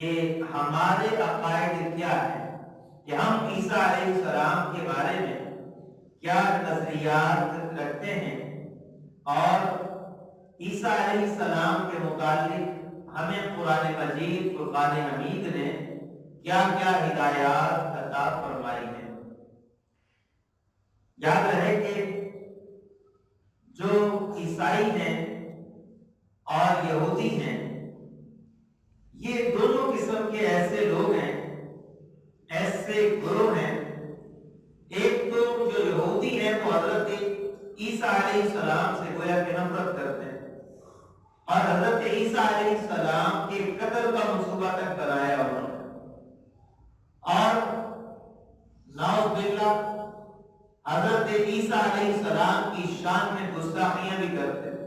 کہ ہمارے عقائد کیا ہے، کہ ہم عیسیٰ علیہ السلام کے بارے میں کیا نظریات رکھتے ہیں، اور عیسیٰ علیہ السلام کے متعلق ہمیں قرآن مجید فرقان حمید نے کیا کیا ہدایات عطا فرمائی ہیں۔ یاد رہے کہ جو عیسائی ہیں اور یہودی ہیں، یہ دونوں قسم کے ایسے لوگ ہیں، ایسے گروہ ہیں۔ ایک تو جو یہودی ہیں وہ حضرت عیسیٰ علیہ السلام سے گویا کہ نفرت کرتے ہیں، اور حضرت عیسیٰ علیہ السلام کے قتل کا منصوبہ تک بنایا انہوں نے، اور نعوذ باللہ حضرت عیسیٰ علیہ السلام کی شان میں گستاخیاں بھی کرتے ہیں۔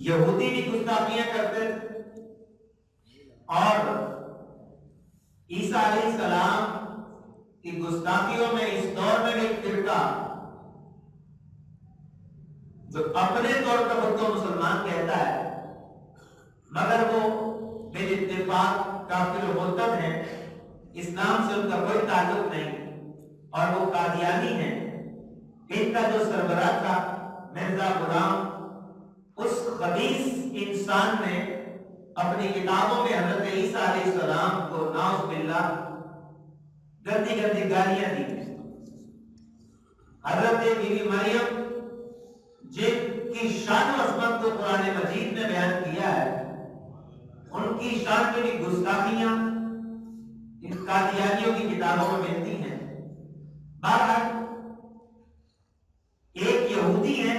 یہودی بھی گستاخیاں کرتے تھے، اور عیسیٰ علیہ السلام کی گستاخیوں میں اس دور میں ایک فرقہ جو اپنے طور پر خود کو مسلمان کہتا ہے مگر وہ بالاتفاق کافر و مرتد ہیں، اسلام سے ان کا کوئی تعلق نہیں، اور وہ قادیانی ہیں۔ ان کا جو سربراہ تھا مرزا غلام، اس خبیث انسان نے اپنی کتابوں میں حضرت عیسیٰ علیہ السلام کو نعوذ باللہ گندی گندی گالیاں دی۔ حضرت بی بی مریم جن کی شان و عظمت کو قرآن مجید نے بیان کیا ہے، ان کی شان میں بھی گستاخیاں ان قادیانیوں کی کتابوں میں ملتی ہیں۔ بہرحال ایک یہودی ہیں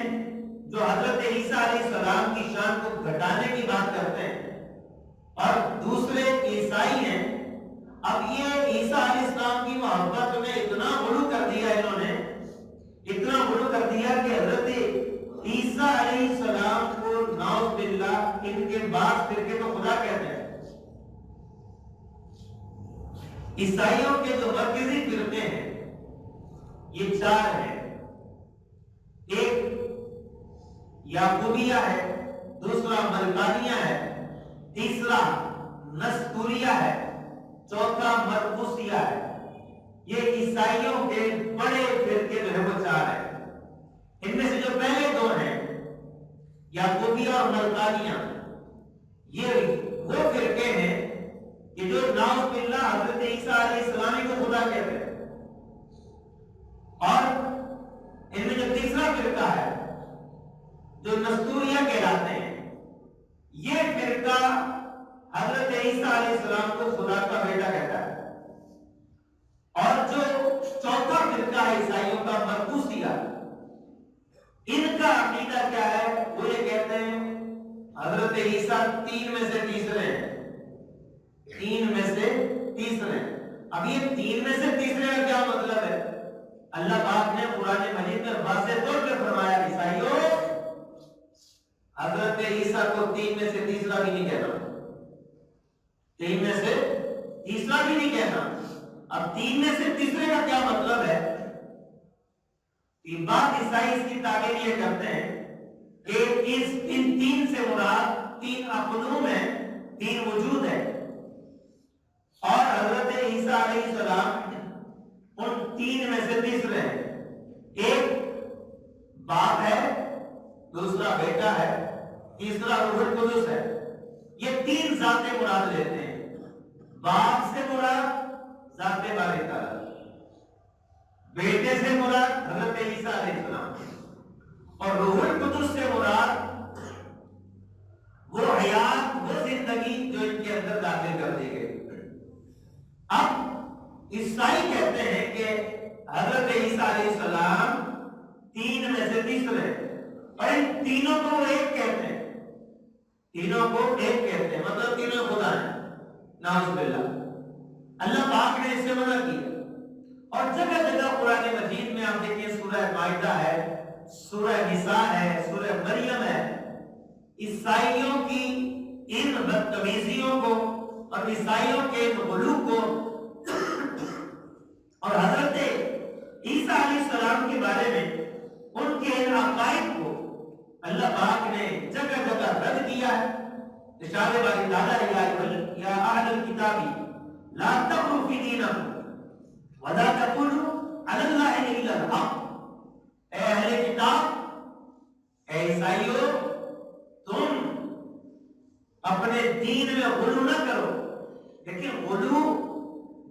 جو حضرت عیسیٰ علیہ السلام کی شان کو گھٹانے کی بات کرتے ہیں، اور دوسرے عیسائی ہیں۔ اب یہ عیسیٰ علیہ السلام کی محبت میں اتنا غلو کر دیا انہوں نے، اتنا غلو کر دیا کہ حضرت عیسیٰ علیہ السلام کو نعوذ باللہ ان کے بعض فرقے کو خدا کہتے ہیں۔ عیسائیوں کے جو مرکزی فرقے ہیں یہ چار ہیں۔ ایک یعقوبیہ ہے، دوسرا ملکانیہ ہے، تیسرا نستوریہ ہے، چوتھا مرقسیہ ہے۔ یہ عیسائیوں کے بڑے فرقے جو ہے وہ چار ہیں۔ ان میں سے جو پہلے دو ہیں یعقوبیہ اور ملکانیہ، یہ وہ فرقے ہیں کہ جو نعوذ باللہ حضرت عیسیٰ علیہ السلام کو خدا کہتے ہیں، اور ان میں جو تیسرا فرقہ ہے جو نستوریہ کہلاتے ہیں، یہ فرقہ حضرت عیسیٰ علیہ السلام کو خدا کا بیٹا کہتا ہے۔ اور جو چوتھا فرقہ ہے عیسائیوں کا مرقسیہ، ان کا عقیدہ کیا ہے؟ وہ یہ کہتے ہیں حضرت عیسیٰ تین میں سے تیسرے ہیں، تین میں سے تیسرے۔ اب یہ تین میں سے تیسرے کا کیا مطلب ہے؟ اللہ پاک نے قرآن مجید میں واضح طور پہ فرمایا عیسائیوں حضرت عیسیٰ کو تین میں سے تیسرا بھی نہیں کہنا، تین میں سے تیسرا بھی نہیں کہنا۔ اب تین میں سے تیسرے کا کیا مطلب ہے؟ بعض عیسائی اس کی تعبیر یہ کرتے ہیں کہ ان تین سے مراد تین اقنوم ہے، تین وجود ہے، اور حضرت عیسیٰ علیہ السلام ان تین میں سے تیسرے ہیں۔ ایک باپ ہے، دوسرا بیٹا ہے، تیسرا روح القدس ہے۔ یہ تین ذاتیں مراد لیتے ہیں۔ باپ سے مراد ذات باری تعالیٰ، بیٹے سے مراد حضرت عیسیٰ علیہ السلام، اور روح القدس سے مراد وہ حیات، وہ زندگی جو ان کے اندر داخل کر دی گئی۔ اب عیسائی کہتے ہیں کہ حضرت عیسیٰ علیہ السلام تین میں سے تیسرے، اور ان تینوں کو وہ ایک کہتے ہیں، تینوں کو ایک کہتے ہیں، مطلب تینوں خدا ہیں، نعوذ باللہ۔ اللہ پاک نے اس سے منع کیا، اور جگہ جگہ قرآن مجید میں آپ دیکھیں سورہ مائدہ ہے، سورہ نساء ہے، سورہ مریم ہے، عیسائیوں کی ان بدتمیزیوں کو اور عیسائیوں کے ان غلو کو اور حضرت عیسیٰ علیہ السلام کے بارے میں ان کے ان عقائد کو اللہ پاک نے جگہ جگہ رد کیا ہے۔ ارشاد باری تعالیٰ یا اہل الکتابی لا تغلوا فی دینکم ولا تقولوا علی اللہ الا الحق، اے اہل کتاب، اے عیسائیو، تم اپنے دین میں غلو نہ کرو، لیکن غلو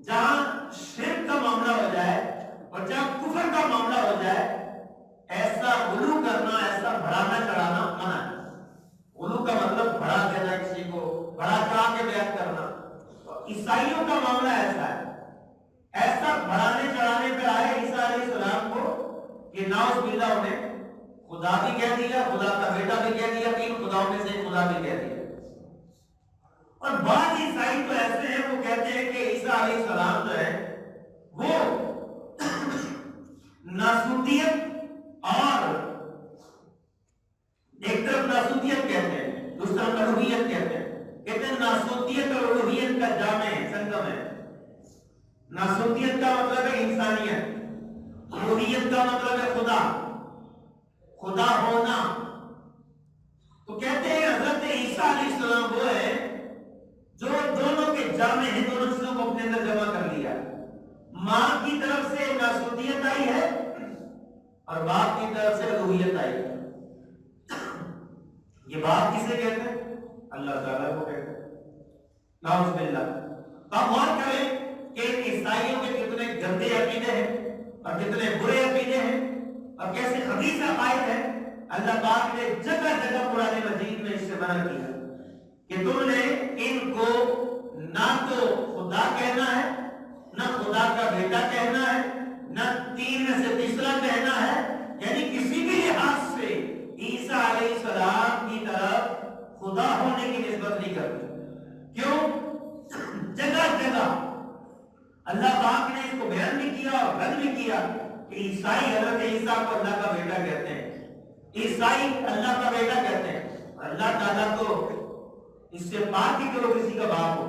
جہاں شرک کا معاملہ ہو جائے اور جہاں کفر کا معاملہ ہو جائے، ایسا غلو کرنا، ایسا بڑھانا چڑھانا منع ہے۔ غلو کا مطلب بڑھا دینا، کسی کو بڑا چڑھا کے بیان کرنا۔ عیسائیوں کا معاملہ ایسا ہے، ایسا بڑھانے چڑھانے پہ آئے عیسیٰ علیہ السلام کو کہ ناؤز باللہ انہیں خدا بھی کہہ دیا، خدا کا بیٹا بھی کہہ دیا، تین خداؤں میں سے خدا بھی کہہ دیا۔ اور بعض عیسائی تو ایسے ہیں، وہ کہتے ہیں کہ عیسیٰ علیہ السلام جو ہے وہ ناسوتیت، اور ایک طرف ناسوتیت کہتے ہیں، دوسرا الوہیت کہتے ہیں۔ کہتے ہیں ناسوتیت اور الوہیت کا جامع ہے، سنگم ہے۔ ناسوتیت کا مطلب ہے انسانیت، الوہیت کا مطلب ہے خدا ہونا۔ تو کہتے ہیں حضرت عیسیٰ علیہ السلام وہ ہے جو دونوں کے جامع ہیں، دونوں چیزوں کو اپنے اندر جمع کر لیا۔ ماں کی طرف سے ناسوتیت آئی ہے اور باپ کی طرف سے الوہیت آئی ہے۔ یہ باپ کسے کہتے ہیں؟ اللہ تعالیٰ کو کہتے ہیں، نعوذ باللہ۔ اب غور کریں کہ عیسائیوں کے کتنے گندے عقیدے ہیں اور کتنے برے عقیدے ہیں اور کیسے خبیث عقائد ہیں۔ اللہ پاک نے جگہ جگہ قرآن مجید میں اس سے منع کیا کہ تم نے ان کو نہ تو خدا کہنا ہے، نہ خدا کا بیٹا کہنا ہے، نہ تین میں سے تیسرا کہنا ہے، یعنی کسی بھی لحاظ سے عیسیٰ علیہ السلام کی طرف خدا ہونے کی نسبت نہیں کرتے۔ کیوں؟ جگہ جگہ اللہ پاک نے اس کو بیان بھی کیا اور رد بھی کیا کہ عیسائی حضرت عیسیٰ کو اللہ کا بیٹا کہتے ہیں، عیسائی اللہ کا بیٹا کہتے ہیں۔ اللہ تعالیٰ تو اس سے پاک ہی کہ وہ کسی کا باپ ہو،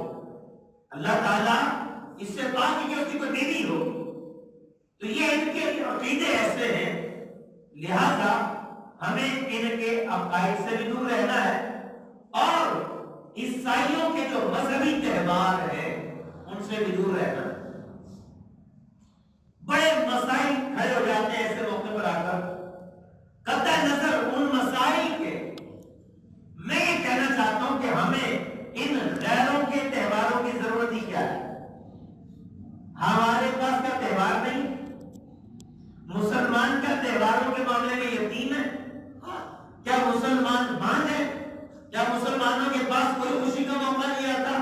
اللہ تعالیٰ اس سے پاک ہی کہ اس کی کوئی بیوی ہو۔ تو یہ ان کے عقیدے ایسے ہیں، لہذا ہمیں ان کے عقائد سے بھی دور رہنا ہے، اور عیسائیوں کے جو مذہبی تہوار ہیں ان سے بھی دور رہنا ہے۔ بڑے مسائل کھڑے ہو جاتے ہیں ایسے موقع پر آ کر، قطع نظر ان مسائل کے، میں یہ کہنا چاہتا ہوں کہ ہمیں ان غیروں کے تہواروں کی ضرورت ہی کیا ہے؟ ہمارے پاس کا تہوار نہیں، مسلمان کا تہواروں کے معاملے میں یتیم ہے؟ کیا مسلمان بانج ہے؟ کیا مسلمانوں کے پاس کوئی خوشی کا موقع نہیں آتا؟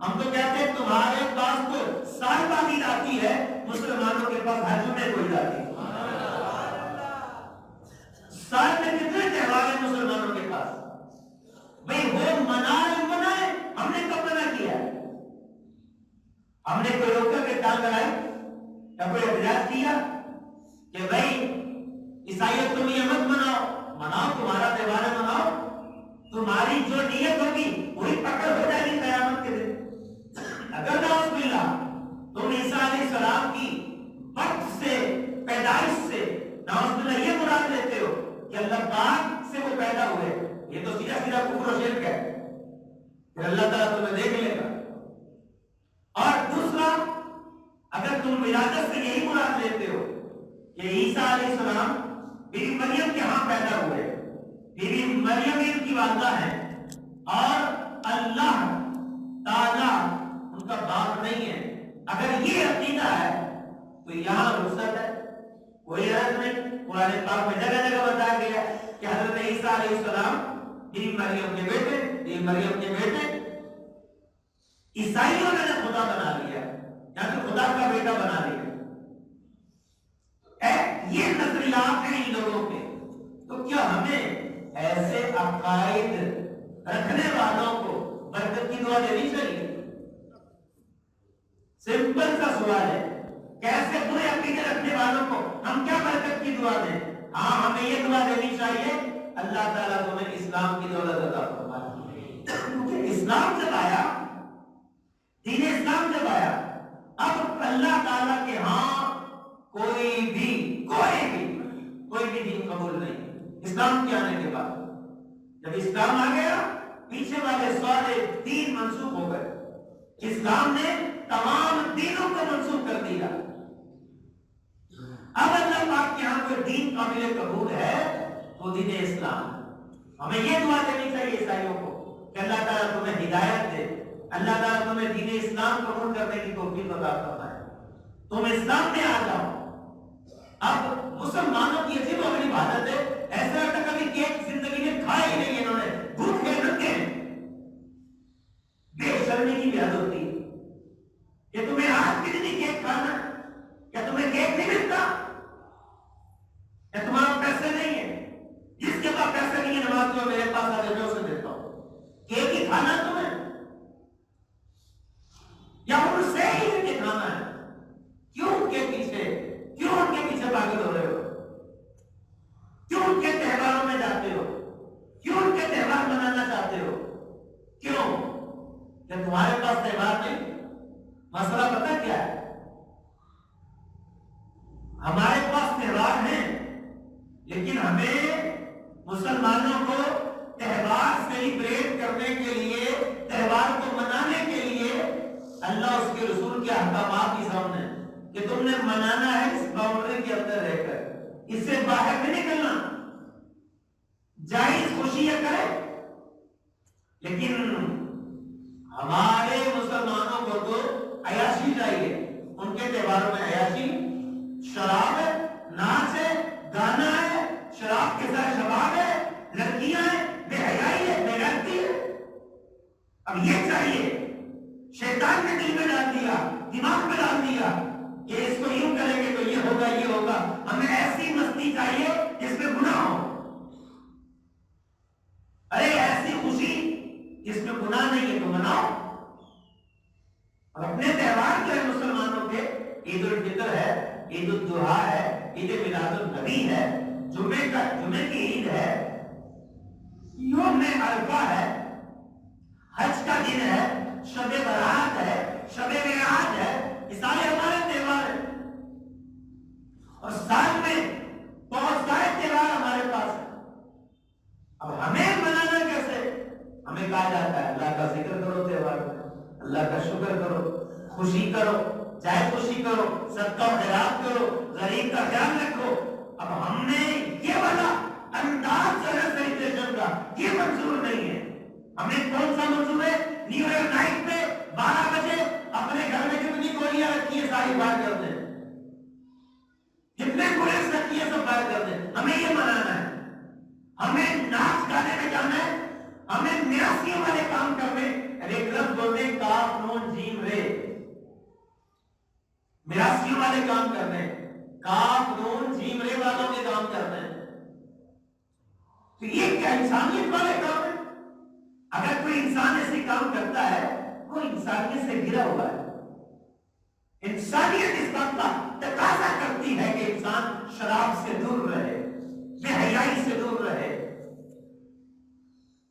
ہم تو کہتے ہیں تمہارے پاس تو سال بعد عید آتی ہے، مسلمانوں کے پاس ہر جمعے کوئی آتی ہے۔ سال میں کتنے تہوار ہیں مسلمانوں کے پاس؟ بھئی وہ منائے، ہم نے کب منع کیا؟ ہم نے کوئی روکا کہ ٹانگ لگائی یا کوئی احتجاج کیا کہ بھئی عیسائیت تم یہ مت مناؤ، تمہارا تہوار ہے مناؤ، تمہاری جو نیت ہوگی وہی پکڑ ہو جائے گی قیامت کے دن۔ اگر نعوذ باللہ تم عیسیٰ علیہ السلام کی وقت سے، پیدائش سے نعوذ باللہ یہ مراد لیتے ہو کہ اللہ پاک سے وہ پیدا ہوئے، یہ تو سیدھا سیدھا کفر و شرک ہے، پھر اللہ تعالیٰ تمہیں دیکھ لے گا۔ اور دوسرا، اگر تم ولادت سے یہی مراد لیتے ہو کہ عیسیٰ علیہ السلام بی بی مریم کے ہاں پیدا ہوئے، بی بی مریم ان کی والدہ ہے اور اللہ تعالیٰ ان کا باپ نہیں ہے، اگر یہ عقیدہ ہے تو یہاں رخصت ہے، کوئی حرج نہیں۔ قرآن پاک میں جگہ جگہ بتایا گیا کہ حضرت عیسیٰ علیہ السلام بی بی مریم کے بیٹے، بی بی مریم کے بیٹے، عیسائیوں نے خدا بنا لیا، یا تو خدا کا بیٹا بنا لیا۔ یہ نظریات ہیں ان لوگوں کے، تو کیا ہمیں ایسے عقائد رکھنے والوں کو برکت کی دعا دینی چاہیے؟ سمپل سا سوال ہے، کیسے برے عقیدے رکھنے والوں کو ہم کیا برکت کی دعا دیں؟ ہاں ہمیں یہ دعا دینی چاہیے، اللہ تعالیٰ تمہیں اسلام کی دولت عطا فرمائے، کیونکہ اسلام جب آیا، دین اسلام جب آیا، اب اللہ تعالیٰ کے ہاں کوئی بھی دین قبول نہیں۔ اسلام کے آنے کے بعد جب اسلام آ گیا پیچھے والے سارے دین منسوخ ہو گئے، اسلام نے تمام دینوں کو منسوخ کر دیا۔ اب اللہ پاک کے یہاں کوئی دین قابل قبول ہے تو دین اسلام۔ ہمیں یہ دعا کرنی چاہیے عیسائیوں کو کہ اللہ تعالیٰ تمہیں ہدایت دے، اللہ تعالیٰ تمہیں دین اسلام قبول کرنے کی توفیق عطا فرمائے، تم اسلام میں آ جاؤ۔ اب مسلمانوں کی عجیب و غریب عادت ہے، ایسا لگتا کبھی کیک زندگی میں کھایا ہی نہیں انہوں نے، بھوکے رکھے ہیں۔ بے شرمی کی بھی عادت ہوتی ہے کہ تمہیں آج کتنی کیک کھانا ہے، کیا تمہیں کیک نہیں ملتا، کیا تمہارا پیسے نہیں ہے؟ جس کے پاس پیسے نہیں ہے نماز کو میرے پاس آ جائے اسے دیتا ہوں، کیک ہی کھانا تمہیں یا ان سے ہی ان کے کھانا ہے؟ کیوں ان کے پیچھے پاگل ہو رہے ہو؟ کیوں ان کے تہواروں میں جاتے ہو؟ کیوں ان کے تہوار منانا چاہتے ہو؟ کیوں؟ کہ تمہارے پاس تہوار نہیں؟ مسئلہ پتہ کیا ہے؟ ہمارے پاس تہوار ہیں لیکن ہمیں مسلمانوں کو تہوار سیلیبریٹ کرنے کے لیے، تہوار کو منانے کے لیے اللہ اس کے رسول کے احکامات کی سامنے کہ تم نے منانا ہے اس باؤنڈری کے اندر رہ کر، اس سے باہر نہیں نکلنا۔ جائز خوشیاں کرے لیکن ہمارے مسلمانوں کو تو عیاشی چاہیے، ان کے تہواروں میں عیاشی، شراب ہے، ناچ ہے، گانا ہے، شراب کے ساتھ شباب ہے، لڑکیاں ہیں، بے حیائی ہے، بے غیرتی ہے۔ اب یہ چاہیے، شیطان نے دل میں ڈال دیا، دماغ میں ڈال دیا کہ اس کو یوں کریں گے تو یہ ہوگا یہ ہوگا۔ ہمیں ایسی مستی چاہیے جس میں گناہ ہو، ارے ایسی خوشی جس میں گناہ نہیں ہے تو مناؤ۔ اور اپنے تہوار جو ہے مسلمانوں کے، عید الفطر ہے، عید الضحیٰ ہے، عید میلاد النبی ہے، جمعے کی عید ہے، یوم عرفہ ہے، حج کا دن ہے، شب برات ہے، شب معراج ہے، یہ سارے ہمارے تہوار ہیں۔ اور سال میں بہت سارے تہوار ہمارے پاس ہیں۔ اب ہمیں منانا کیسے؟ ہمیں کہا جاتا ہے اللہ کا ذکر کرو تہوار میں، اللہ کا شکر کرو، خوشی کرو، چاہے خوشی کرو، صدقہ و خیرات کرو، غریب کا خیال رکھو۔ اب ہم نے یہ والا انداز جو ہے سیلیبریشن کا یہ منظور نہیں ہے۔ ہمیں کون سا منظور ہے؟ نیو ایئر نائٹ پہ 12 بجے اپنے گھر میں کتنی گولیاں رکھی ہے ساری باہر کر دیں، جتنے گولیاں رکھی ہے سب باہر کر دیں۔ ہمیں یہ منانا ہے، ہمیں ناچ گانے میں جانا ہے، ہمیں میراثیوں والے کام کرنے، ایک لفظ بولتے ہیں کاف نون جیم رے، میراثیوں والے کام کرنے، کاف نون جیم رے والوں کے کام کرنے۔ تو یہ کیا انسانیت والے کام ہے؟ اگر کوئی انسان ایسے کام کرتا ہے وہ انسانیت سے گرا ہوا ہے۔ انسانیت اس بات کا تقاضا کرتی ہے کہ انسان شراب سے دور رہے، بے حیائی سے دور رہے،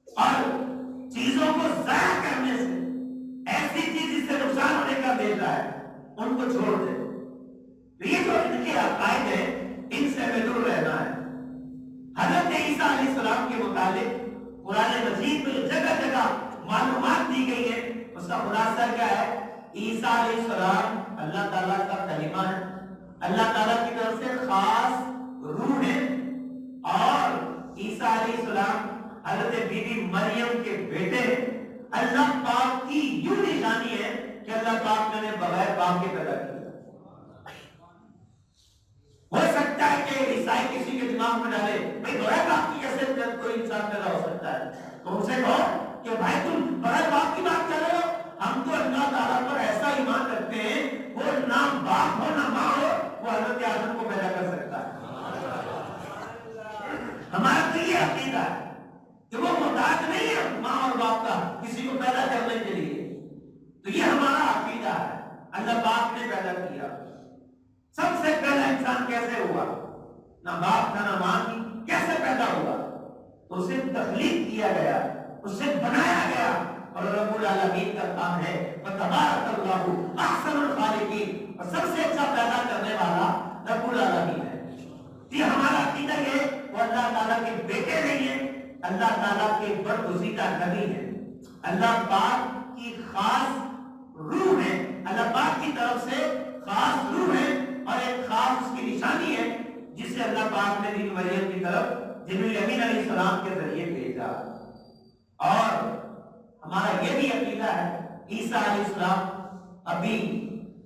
اور چیزوں کو ضائع کرنے سے، ایسی چیز جس سے نقصان ہونے کا بیٹا ہے ان کو چھوڑ دے۔ یہ جو ان کے عقائد ہیں ان سے ہمیں دور رہنا ہے۔ حضرت عیسیٰ علیہ السلام کے متعلق قرآن مجید میں جگہ جگہ معلومات دی گئی ہے، اس کا خلاصہ کیا ہے؟ عیسیٰ علیہ السلام اللہ تعالیٰ کا کلمہ ہے، اللہ تعالیٰ کی طرف سے خاص روح ہے، اور عیسیٰ علیہ السلام حضرت بی بی مریم کے بیٹے ہیں۔ اللہ پاک کی یوں نشانی ہے کہ اللہ پاک نے بغیر باپ کے پیدا کیا۔ ہو سکتا ہے کہ عیسائی کسی کے دماغ میں ڈالے بھائی بغیر باپ کی کیسے کوئی انسان پیدا ہو سکتا ہے، تو ان سے کہو کہ بھائی تم بغیر باپ کی بات کر رہے ہو، ہم تو اللہ تعالیٰ پر ایسا ایمان رکھتے ہیں وہ نہ باپ ہو نہ ماں ہو، وہ حضرت آدم کو پیدا کر سکتا ہے۔ ہمارا تو یہ عقیدہ ہے کہ وہ محتاج نہیں ہے ماں اور باپ کا کسی کو پیدا کرنے کے لیے، تو یہ ہمارا عقیدہ ہے۔ اللہ پاک نے پیدا کیا۔ سب سے پہلا انسان کیسے ہوا؟ نہ باپ تھا نہ ماں کی، کیسے پیدا ہوا؟ تو اسے تخلیق کیا گیا، اسے بنایا گیا، اور رب العالمین کا کام ہے فتبارک اللہ احسن الخالقین، اور سب سے اچھا پیدا کرنے والا رب العالمین ہے۔ یہ ہمارا عقیدہ ہے وہ اللہ تعالیٰ کے بیٹے نہیں ہیں، اللہ تعالیٰ کے برگزیدہ نبی ہیں۔ اللہ پاک کی خاص روح ہے، اللہ پاک کی طرف سے خاص روح ہے اور ایک خاص اس کی نشانی ہے جسے اللہ پاک نے بی مریم کی طرف جبریل امین علیہ السلام کے ذریعے بھیجا۔ اور ہمارا یہ بھی عقیدہ ہے عیسیٰ علیہ السلام ابھی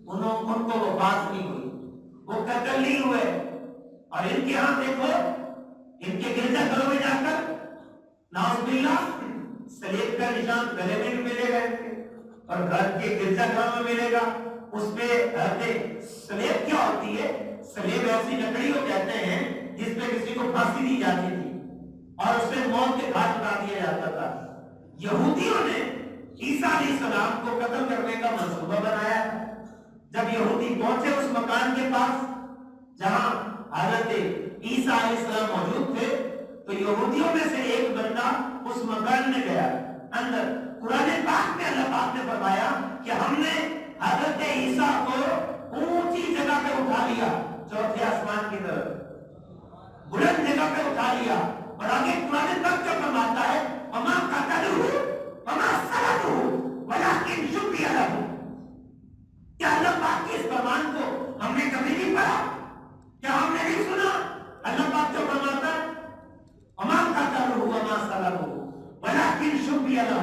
ان کو وفات نہیں ہوئی، وہ قتل نہیں ہوئے، اور ان کے ہاں دیکھو ان کے گرجا گھروں میں جا کر نعوذ باللہ سلیب کا نشان گلے میں بھی ملے گا اور گھر کے گرجا گھروں میں ملے گا۔ اس پہ سلیب کیا ہوتی ہے؟ سلیب ایسی لکڑی کو کہتے ہیں جس پہ کسی کو پھانسی دی جاتی تھی اور اس پہ موت کے گھاٹ اتار دیا جاتا تھا۔ یہودیوں نے عیسیٰ علیہ السلام کو قتل کرنے کا منصوبہ بنایا۔ جب یہودی پہنچے اس مکان کے پاس جہاں حضرت عیسیٰ علیہ السلام موجود تھے تو یہودیوں میں سے ایک بندہ اس مکان میں گیا اندر۔ قرآن پاک میں اللہ پاک نے فرمایا کہ ہم نے حضرت عیسیٰ کو اونچی جگہ پہ اٹھا لیا، چوتھے آسمان کی طرف بلند جگہ پہ اٹھا لیا، اور آگے قرآن پاک کیا فرماتا ہے؟ وما قتلوہ وما صلبوہ ولکن شبیہ لہ۔ کیا اللہ پاک کے اس فرمان کو ہم نے کبھی نہیں پڑھا؟ کیا ہم نے نہیں سنا؟ اللہ پاک کیا فرماتا ہے؟ وما قتلوہ وما صلبوہ ولکن شبیہ لہ۔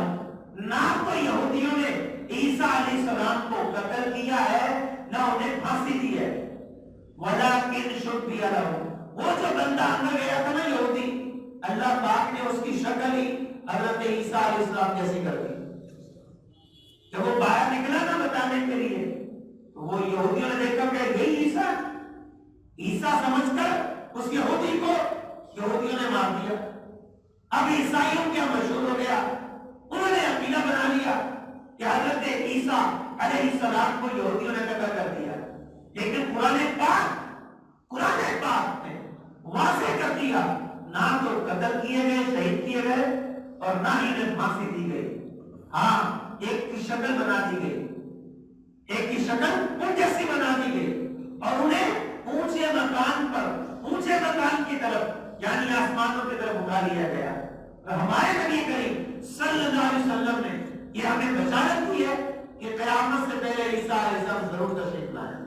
نہ تو یہودیوں نے عیسیٰ علیہ السلام کو قتل کیا ہے نہ انہیں پھانسی دی ہے، ولکن شبیہ لہ۔ وہ جو بندہ اندر گیا تھا نا یہودی، اللہ پاک نے اس کی شکل ہی حضرت عیسیٰ علیہ السلام جیسی کر دی۔ جب وہ باہر نکلا نا بتانے کے لیے تو وہ یہودیوں نے دیکھا کہ یہی عیسیٰ، عیسیٰ سمجھ کر اس یہودی کو یہودیوں نے مار دیا۔ اب عیسائیوں کیا مشہور ہو گیا، انہوں نے عقیدہ بنا لیا کہ حضرت عیسیٰ علیہ السلام کو یہودیوں نے قتل کر دیا، لیکن قرآن پاک نے واضح کر دیا نہ تو قتل کیے گئے، شہید کیے گئے، اور نہ ہی انہیں پھانسی دی گئی۔ ہاں ایک کی شکل بنا دی گئی، ایک کی شکل ان جیسی بنا دی گئی اور انہیں اونچے مکان پر، اونچے مکان کی طرف یعنی آسمانوں کی طرف اٹھا لیا گیا۔ اور ہمارے نبی کریم صلی اللہ علیہ وسلم نے یہ ہمیں بشارت دی ہے کہ قیامت سے پہلے عیسیٰ علیہ السلام ضرور تشریف لائیں،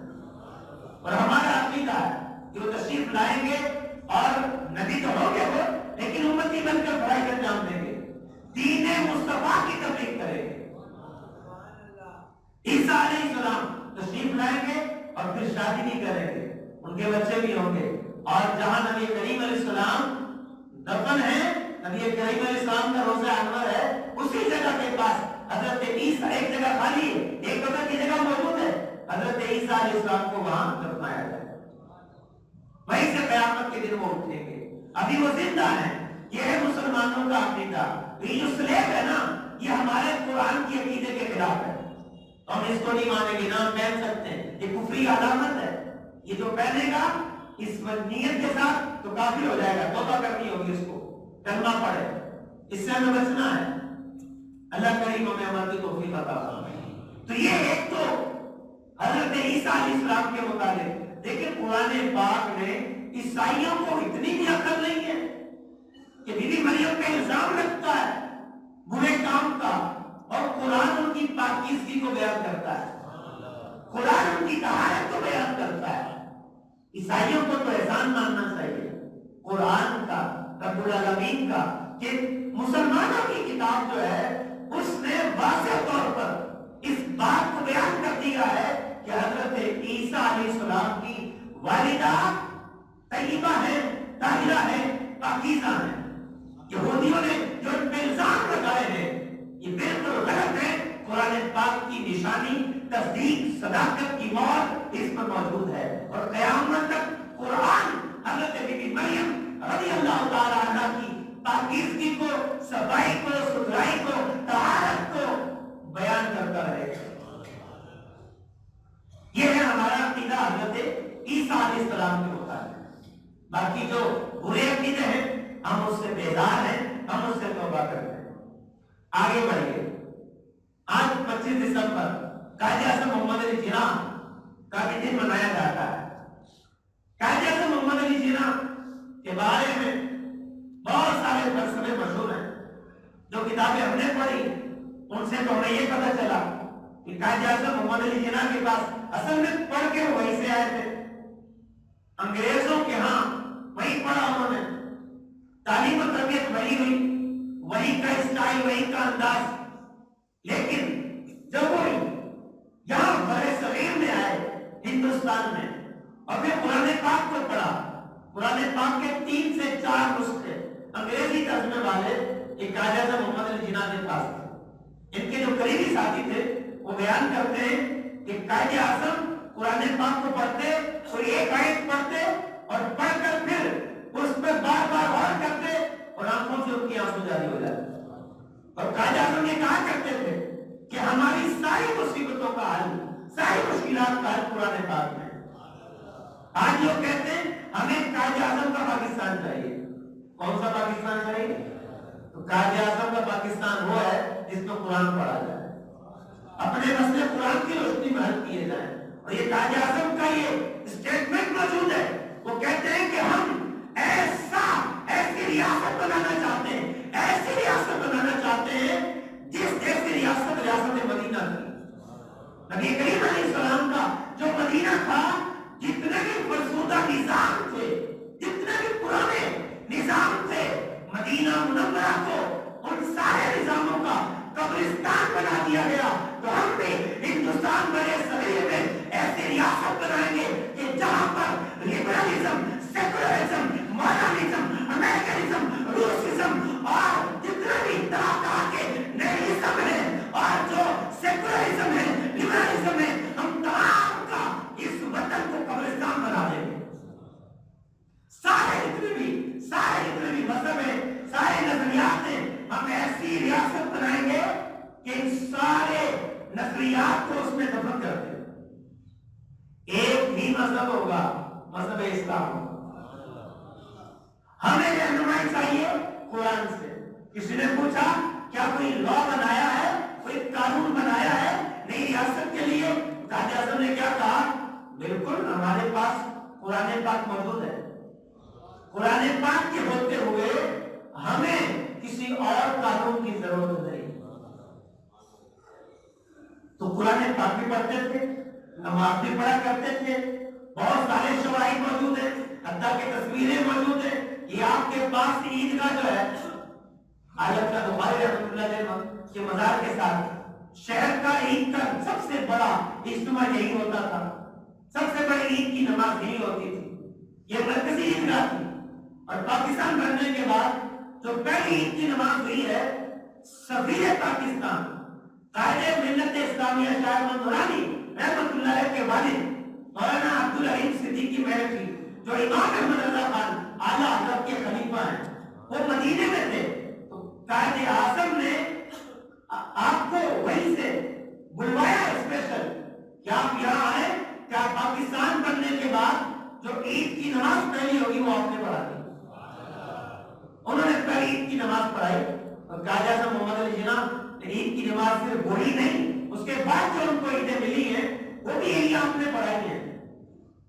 اور ہمارا عقیدہ ہے کہ وہ تشریف لائیں گے اور نبی تو ہو گئے وہ، لیکن امتی بن کر پڑھائی انجام دیں گے، دین مصطفیٰ کی تبلیغ کریں گے۔ عیسیٰ علیہ السلام تشریف لائیں گے اور پھر شادی بھی کریں گے، ان کے بچے بھی ہوں گے، اور جہاں نبی کریم علیہ السلام دفن ہے، نبی کریم علیہ السلام کا روضہ انور ہے، اسی جگہ کے پاس حضرت عیسیٰ، ایک جگہ خالی ہے، ایک قبر کی جگہ موجود ہے، حضرت عیسیٰ علیہ السلام کو وہاں دفنایا جائے، وہیں سے قیامت کے دن وہ اٹھیں گے۔ ابھی وہ زندہ ہیں، یہ ہے مسلمانوں کا عقیدہ۔ یہ جو سلیب ہے نا، یہ ہمارے قرآن کی عقیدے کے خلاف ہے، تو ہم اس کو نہیں مانیں گے، نام پہن سکتے ہیں، یہ کفری علامت ہے، یہ جو پہنے گا اس نیت کے ساتھ تو کافر ہو جائے گا، توبہ کرنی ہوگی، اس کو کلمہ پڑھے، اس سے ہمیں بچنا ہے۔ اللہ کریم ہمیں عمل کی توفیق عطا فرمائے۔ تو یہ ایک تو حضرت عیسیٰ علیہ السلام کے متعلق، لیکن قرآن پاک نے عیسائیوں کو اتنی بھی عقل نہیں ہے کہ بی بی مریم پہ الزام لگتا ہے برے کام کا، اور قرآن ان کی پاکیزگی کو بیان کرتا ہے، قرآن ان کی طہارت کو بیان کرتا ہے۔ عیسائیوں کو تو احسان ماننا چاہیے قرآن کا، رب العالمین کا، کہ مسلمانوں کی کتاب جو ہے اس نے واضح طور پر اس بات کو بیان کر دیا ہے کہ حضرت عیسیٰ علیہ السلام کی والدہ طیبہ ہے، طاہرہ ہے، پاکیزہ ہے۔ یہودیوں نے جو ان پہ الزام لگائے ہیں یہ بالکل غلط ہے۔ قرآن پاک کی نشانی، تصدیق، صداقت کی موت اس پر موجود ہے، اور قیامت تک قرآن حضرت بی بی مریم رضی اللہ تعالی عنہ کی پاکیزگی کو، صفائی کو، ستھرائی کو، طہارت کو بیان کرتا رہے گا۔ یہ ہے ہمارا عقیدہ حضرت عیسیٰ علیہ السلام کے مطابق۔ باقی جو برے عقیدے ہیں ہم اس سے بیزار ہیں، ہم اس سے توبہ کرتے ہیں۔ آگے بڑھیے۔ آج 25 دسمبر قائد اعظم محمد علی جناح کا بھی دن منایا جاتا ہے۔ قائد اعظم محمد علی جناح کے بارے میں بہت سارے فلسفے مشہور ہیں، جو کتابیں ہم نے پڑھی ان سے تو ہمیں یہ پتہ چلا کہ قائد اعظم محمد علی جناح کے پاس اصل میں پڑھ کے وہیں سے آئے تھے، انگریزوں کے ہاں وہی پڑھا انہوں نے، تعلیم و تربیت وہی ہوئی، وہی کا اسٹائل، وہی کا انداز، لیکن جب وہ یہاں بر صغیر میں آئے ہندوستان میں اور پھر قرآن پاک کو پڑھا، قرآن پاک کے 3 سے 4 نسخے انگریزی ترجمے والے ایک قائد اعظم محمد علی جناح کے پاس تھے۔ ان کے جو قریبی ساتھی تھے وہ بیان کرتے ہیں کہ قائد اعظم قرآن پاک کو پڑھتے اور ایک آیت پڑھتے اور پڑھ کر پھر اس پہ بار بار غور کرتے اور آنکھوں سے ان کی آنسو جاری ہو جاتے، اور قائد اعظم یہ کہا کرتے تھے کہ ہماری ساری مصیبتوں کا حل، ساری مشکلات کا حل قرآن پاک میں۔ آج لوگ کہتے ہیں ہمیں قائد اعظم کا پاکستان چاہیے۔ کون سا پاکستان چاہیے؟ تو قائد اعظم کا پاکستان وہ ہے جس میں قرآن پڑھا جائے، اپنے مسئلے قرآن کی روشنی میں حل کیے جائیں، اور یہ قائد اعظم کا یہ اسٹیٹمنٹ موجود ہے، وہ کہتے ہیں کہ ہم ایسی ریاست بنانا چاہتے ہیں، ایسی ریاست بنانا چاہتے ہیں جیسی ریاست ریاست مدینہ تھی۔ نبی کریم علیہ السلام کا جو مدینہ تھا، جتنے بھی فرسودہ نظام تھے، جتنے بھی پرانے نظام تھے، مدینہ منورہ کو ان سارے نظاموں کا قبرستان بنا دیا گیا۔ تو ہم بھی ہندوستان بڑے صغیر میں ایسی ریاست بنائیں گے کہ جہاں پر لبرلزم، سیکولرزم، ماڈرنزم، امریکنزم، روسزم اور جتنے بھی طرح کے نیشنلزم ہیں اور جو سیکولرزم ہے، لبرلزم ہے، ہم تمام کا اس وطن کو قبرستان بنا دیں گے۔ سارے جتنے بھی مذہب ہیں، سارے نظریات ہیں، ہم ایسی ریاست بنائیں گے کہ ان سارے نظریات کو اس میں دفن کر دیں۔ ایک ہی مذہب ہوگا، مذہب اسلام۔ ہمیں رہنمائی چاہیے قرآن سے۔ کسی نے پوچھا کیا کوئی لا بنایا ہے، کوئی قانون بنایا ہے نئی ریاست کے لیے؟ قائد اعظم نے کیا کہا؟ بالکل، ہمارے پاس قرآن پاک موجود ہے، قرآن پاک کے ہوتے ہوئے ہمیں کسی اور قانون کی ضرورت نہیں۔ تو قرآن پاک بھی پڑھتے تھے، نماز بھی پڑھا کرتے تھے، بہت سارے شواہد موجود ہیں، حتیٰ کہ تصویریں موجود ہیں۔ یہ آپ کے پاس عیدگاہ جو ہے حضرت کا بخاری رحمۃ اللہ علیہ کے مزار کے ساتھ، شہر کا عید کا سب سے بڑا اجتماع یہی ہوتا تھا، سب سے بڑی عید کی نماز یہی ہوتی تھی، یہ مرکزی عیدگاہ تھی۔ اور پاکستان بننے کے بعد جو پہلی عید کی نماز ہوئی ہے، سفیر پاکستان قائد ملت اسلامیہ شاہ احمد نورانی رحمۃ اللہ علیہ کے والد مولانا عبدالرحیم صدیقی میرٹھی، جو امام احمد رضا خان اعلیٰ حضرت کے خلیفہ ہیں، وہ مدینے میں تھے۔ تو قائد اعظم نے آپ کو وہیں سے بلوایا اسپیشل کہ آپ یہاں آئے، کہ آپ پاکستان بننے کے بعد جو عید کی نماز پہلی ہوگی وہ آپ نے پڑھا دی۔ انہوں نے پہلی عید کی نماز پڑھائی، اور قائد اعظم محمد علی جناح نے عید کی نماز صرف وہی نہیں، اس کے بعد جو ان کو عیدیں ملی ہیں وہ بھی یہی آپ نے پڑھائی ہیں۔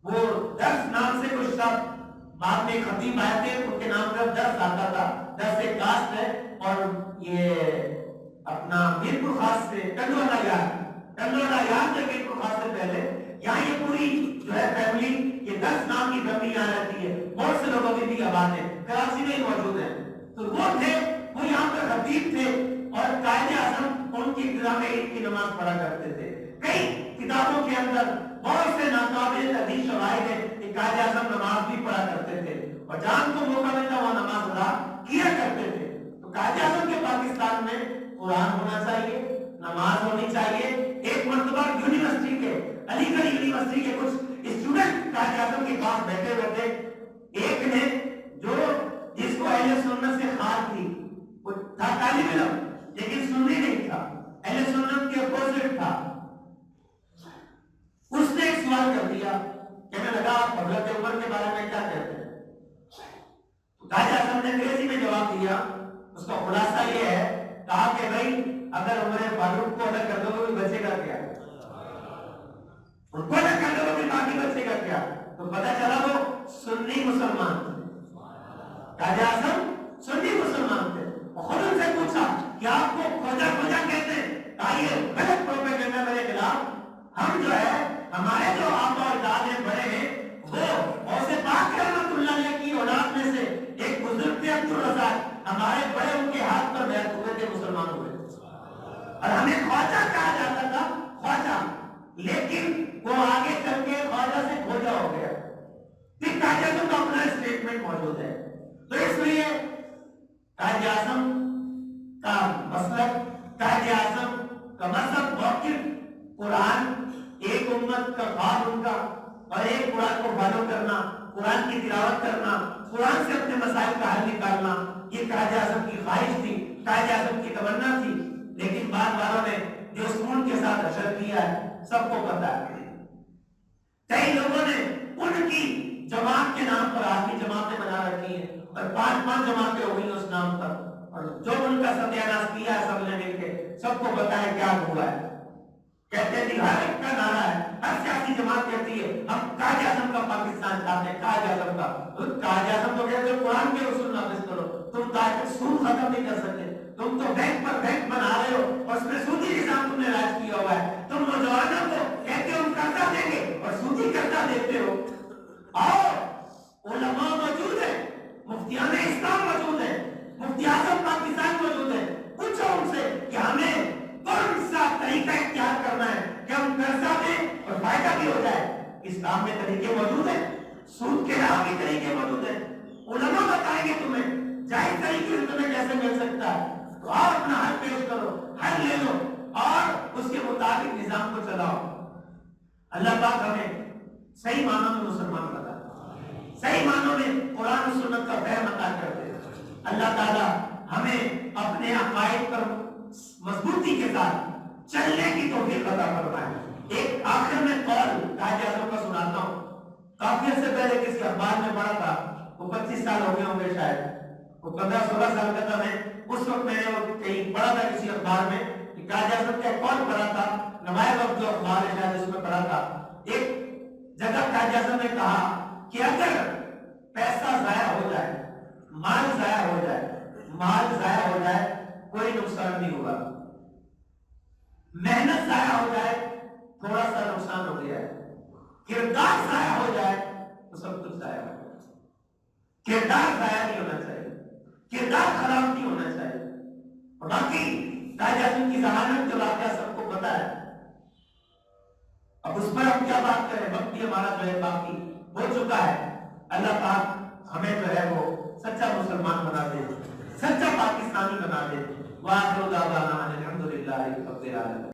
وہ درس نام سے کچھ شخص بعد میں خطیب آئے تھے، ان کے نام پر درس آتا تھا، درس ایک کاسٹ ہے، اور یہ اپنا میرپور خاص سے ٹنڈوالا یاد ہے، میرپور خاص سے پہلے یہاں یہ پوری جو ہے فیملی، یہ 10 نام کی فیملی یہاں رہتی ہے، بہت سے لوگوں کی بھی آباد ہے، کراچی میں ہی موجود ہے۔ تو وہ تھے، وہ یہاں پر خطیب تھے، اور قائد اعظم ان کی ابتدا میں عید کی نماز پڑھا کرتے تھے۔ کئی کتابوں کے اندر بہت سے ناقابل تردید شواہد ہیں کہ قائد اعظم نماز بھی پڑھا کرتے تھے، اور جہاں کو موقع ملتا وہ نماز ادا کیا کرتے تھے۔ تو قائد اعظم کے پاکستان میں قرآن ہونا چاہیے، نماز ہونی چاہیے۔ ایک مرتبہ یونیورسٹی کے، علی گڑھ یونیورسٹی کے کچھ اسٹوڈنٹ قائد اعظم کے پاس بیٹھے ہوئے تھے، ایک نے جو جس کو اہل سنت سے خار تھی، وہ تھا طالب علم لیکن سنی نہیں تھا، اہل سنت کے اپوزٹ تھا، اس نے ایک سوال کر دیا، کہنے لگا آپ حضرت عمر کے بارے میں کیا کہتے ہیں؟ قائد اعظم نے انگریزی میں جواب دیا، اس کا خلاصہ یہ ہے، کہا کہ بھائی اگر عمر فاروق کو الگ کر دو گے بچے گا کیا؟ ان کو الگ کر دو گے باقی بچے گا کیا؟ تو پتہ چلا وہ سنی مسلمان تھے، قائد اعظم سنی مسلمان تھے۔ خود ان سے پوچھا کہ آپ کو کھوجا کھوجا کہتے ہیں؟ یہ غلط پروپیگنڈا میرے خلاف، ہم جو ہے ہمارے جو آبا اور دادے بڑے ہیں وہ غوث پاک رحمۃ اللہ علیہ کی اولاد میں سے ایک بزرگ تھے عبد الرزاق، ہمارے بڑے ان کے ہاتھ پر بیعت ہوئے تھے، مسلمان ہوئے، اور ہمیں خواجہ کہا جاتا تھا، خواجہ، لیکن وہ آگے چل کے خواجہ سے کھوجا ہو گیا، پھر قائد اعظم کا اپنا اسٹیٹمنٹ موجود ہے۔ تو اس لیے قائد اعظم کا مسلک، قائد اعظم کا مذہب موقف قرآن، ایک امت کا خواب ان کا، اور ایک قرآن کو فالو کرنا، قرآن کی تلاوت کرنا، قرآن سے اپنے مسائل کا حل نکالنا، یہ قائد اعظم کی خواہش تھی، قائد اعظم کی تمنا تھی۔ لیکن بعد والوں نے جو سکون کے ساتھ اشر کیا ہے سب کو پتا ہے، کئی لوگوں نے ان کی جماعت کے نام پر آج کی جماعتیں بنا رکھی ہیں، اور 5 جماعتیں ہو گئی اس نام پر، اور جو ان کا ستیہ ناش کیا ہے سب نے مل کے، سب کو پتا ہے کیا ہوا ہے۔ کہتے ہیں ہر ایک کا نعرہ ہے، ہر سیاسی جماعت کہتی ہے ہم قائد اعظم کا پاکستان چاہتے ہیں، قائد اعظم کا۔ قائد اعظم تو کہتے ہیں قرآن کے اصول نافذ کرو، تم سود ختم نہیں کر سکتے، تم تو بینک پر بینک بنا رہے ہو اور اس میں سودی نظام تم نے راج کیا ہوا ہے، تم نوجوانوں کو کہتے ہو ہم قرضہ دیں گے اور سودی قرضہ دیتے ہو۔ اور علماء موجود ہیں، مفتیان اسلام موجود ہیں، مفتی اعظم پاکستان موجود ہیں، پوچھو ان سے کہ ہمیں کون سا طریقہ اختیار کرنا ہے کہ ہم قرضہ دیں اور فائدہ بھی ہو جائے۔ اسلام میں طریقے موجود ہیں، سود کے علاوہ بھی طریقے موجود ہیں، علماء بتائیں گے تمہیں جائز طریقے سے تمہیں کیسے مل سکتا ہے، تو آپ اپنا حل پیش کرو، حل لے لو اور اس کے مطابق نظام کو چلاؤ۔ اللہ پاک ہمیں صحیح معنوں میں مسلمان بنا، صحیح معنوں میں قرآن و سنت کا فہم عطا کر دے۔ اللہ تعالیٰ ہمیں اپنے عقائد پر مضبوطی کے ساتھ چلنے کی توفیق عطا فرمائے۔ ایک آخر میں قول قائد اعظم کا سناتا ہوں، کافی عرصے پہلے کسی اخبار میں پڑھا تھا، وہ 25 سال ہو گئے ہوں گے شاید، وہ 15-16 سال کا تھا میں، اس وقت میں نے وہ کہیں پڑھا تھا کسی اخبار میں، کہ قائد اعظم کا قول پڑھا تھا، نمائے وقت جو اخبار ہے شاید اس میں پڑھا تھا، ایک جگہ قائد اعظم نے کہا کہ اگر پیسہ ضائع ہو جائے، مال ضائع ہو جائے، مال ضائع ہو جائے کوئی نقصان نہیں ہوگا، محنت ضائع ہو جائے تھوڑا سا نقصان ہو گیا ہے، کردار ضائع ہو جائے تو سب کچھ ضائع ہو جائے۔ کردار ضائع نہیں ہونا چاہیے، کردار خراب نہیں ہونا چاہیے۔ اور باقی قائد اعظم کی ذہانت جو واقعہ سب کو پتا ہے، اب اس پر ہم کیا بات کریں، وقت بھی ہمارا جو ہے باقی ہو چکا ہے۔ اللہ پاک ہمیں جو ہے وہ سچا مسلمان بنا دے، سچا پاکستانی بنا دے۔ وآخر دعوانا ان الحمد للہ رب العالمین۔